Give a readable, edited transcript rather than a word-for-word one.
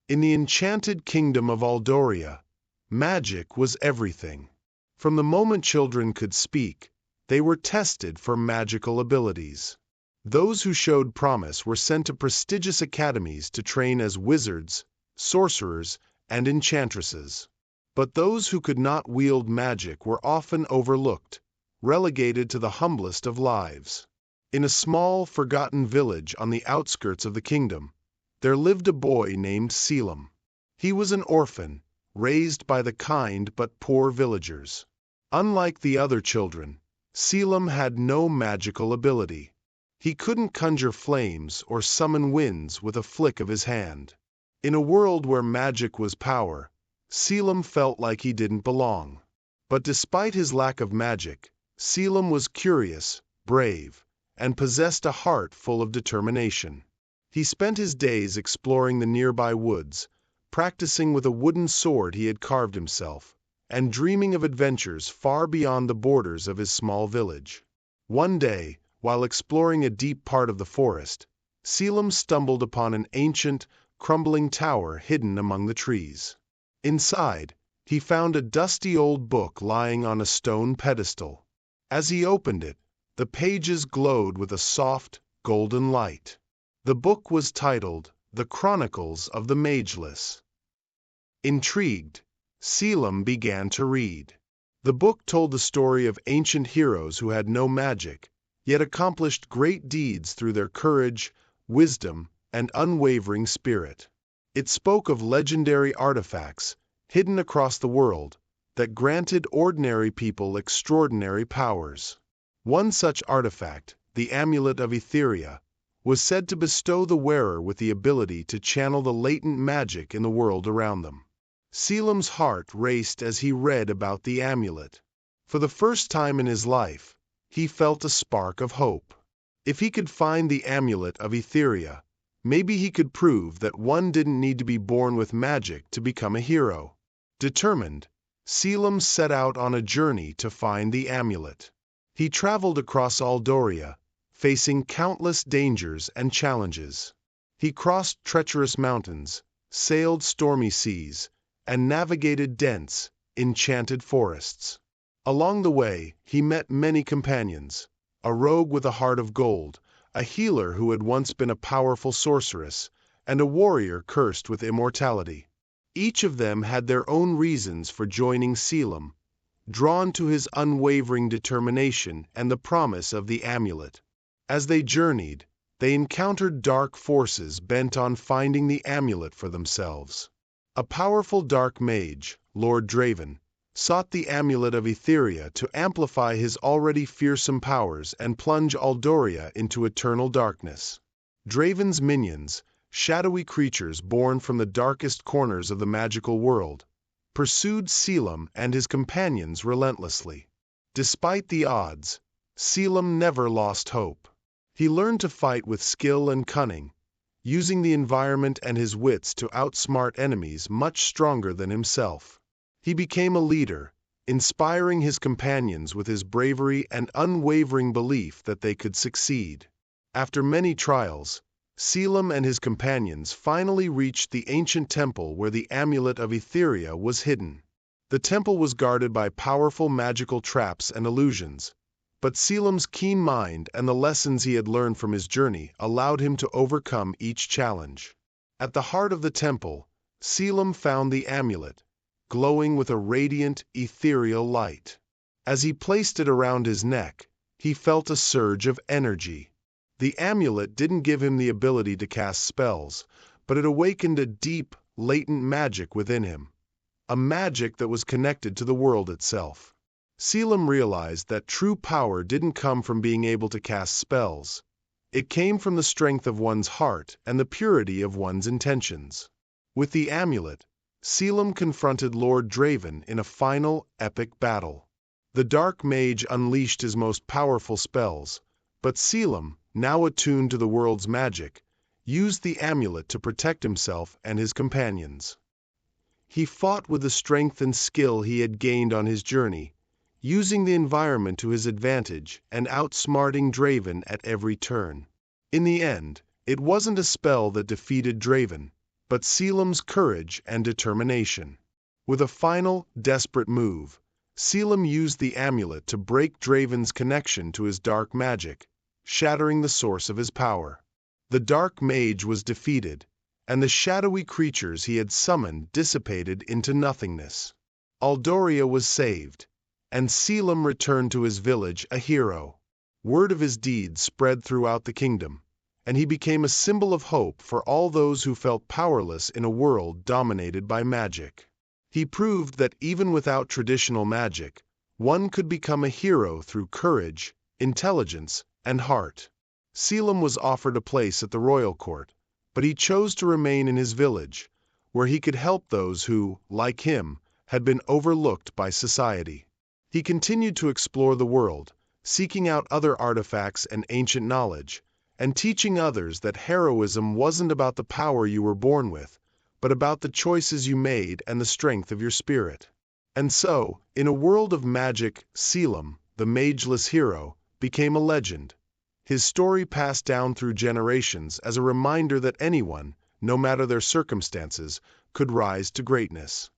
In the enchanted kingdom of Aldoria, magic was everything. From the moment children could speak, they were tested for magical abilities. Those who showed promise were sent to prestigious academies to train as wizards, sorcerers, and enchantresses. But those who could not wield magic were often overlooked, relegated to the humblest of lives. In a small, forgotten village on the outskirts of the kingdom, there lived a boy named Caelum. He was an orphan, raised by the kind but poor villagers. Unlike the other children, Caelum had no magical ability. He couldn't conjure flames or summon winds with a flick of his hand. In a world where magic was power, Caelum felt like he didn't belong. But despite his lack of magic, Caelum was curious, brave, and possessed a heart full of determination. He spent his days exploring the nearby woods, practicing with a wooden sword he had carved himself, and dreaming of adventures far beyond the borders of his small village. One day, while exploring a deep part of the forest, Caelum stumbled upon an ancient, crumbling tower hidden among the trees. Inside, he found a dusty old book lying on a stone pedestal. As he opened it, the pages glowed with a soft, golden light. The book was titled The Chronicles of the Mageless. Intrigued, Caelum began to read. The book told the story of ancient heroes who had no magic, yet accomplished great deeds through their courage, wisdom, and unwavering spirit. It spoke of legendary artifacts, hidden across the world, that granted ordinary people extraordinary powers. One such artifact, the Amulet of Aetheria, was said to bestow the wearer with the ability to channel the latent magic in the world around them. Caelum's heart raced as he read about the amulet. For the first time in his life, he felt a spark of hope. If he could find the Amulet of Aetheria, maybe he could prove that one didn't need to be born with magic to become a hero. Determined, Caelum set out on a journey to find the amulet. He traveled across Aldoria, facing countless dangers and challenges. He crossed treacherous mountains, sailed stormy seas, and navigated dense, enchanted forests. Along the way, he met many companions: a rogue with a heart of gold, a healer who had once been a powerful sorceress, and a warrior cursed with immortality. Each of them had their own reasons for joining Caelum, drawn to his unwavering determination and the promise of the amulet. As they journeyed, they encountered dark forces bent on finding the amulet for themselves. A powerful dark mage, Lord Draven, sought the Amulet of Aetheria to amplify his already fearsome powers and plunge Aldoria into eternal darkness. Draven's minions, shadowy creatures born from the darkest corners of the magical world, pursued Caelum and his companions relentlessly. Despite the odds, Caelum never lost hope. He learned to fight with skill and cunning, using the environment and his wits to outsmart enemies much stronger than himself. He became a leader, inspiring his companions with his bravery and unwavering belief that they could succeed. After many trials, Caelum and his companions finally reached the ancient temple where the Amulet of Aetheria was hidden. The temple was guarded by powerful magical traps and illusions, but Caelum's keen mind and the lessons he had learned from his journey allowed him to overcome each challenge. At the heart of the temple, Caelum found the amulet, glowing with a radiant, ethereal light. As he placed it around his neck, he felt a surge of energy. The amulet didn't give him the ability to cast spells, but it awakened a deep, latent magic within him, a magic that was connected to the world itself. Caelum realized that true power didn't come from being able to cast spells. It came from the strength of one's heart and the purity of one's intentions. With the amulet, Caelum confronted Lord Draven in a final, epic battle. The dark mage unleashed his most powerful spells, but Caelum, now attuned to the world's magic, used the amulet to protect himself and his companions. He fought with the strength and skill he had gained on his journey, using the environment to his advantage and outsmarting Draven at every turn. In the end, it wasn't a spell that defeated Draven, but Caelum's courage and determination. With a final, desperate move, Caelum used the amulet to break Draven's connection to his dark magic, shattering the source of his power. The dark mage was defeated, and the shadowy creatures he had summoned dissipated into nothingness. Aldoria was saved, and Caelum returned to his village a hero. Word of his deeds spread throughout the kingdom, and he became a symbol of hope for all those who felt powerless in a world dominated by magic. He proved that even without traditional magic, one could become a hero through courage, intelligence, and heart. Caelum was offered a place at the royal court, but he chose to remain in his village, where he could help those who, like him, had been overlooked by society. He continued to explore the world, seeking out other artifacts and ancient knowledge, and teaching others that heroism wasn't about the power you were born with, but about the choices you made and the strength of your spirit. And so, in a world of magic, Caelum, the mageless hero, became a legend. His story passed down through generations as a reminder that anyone, no matter their circumstances, could rise to greatness.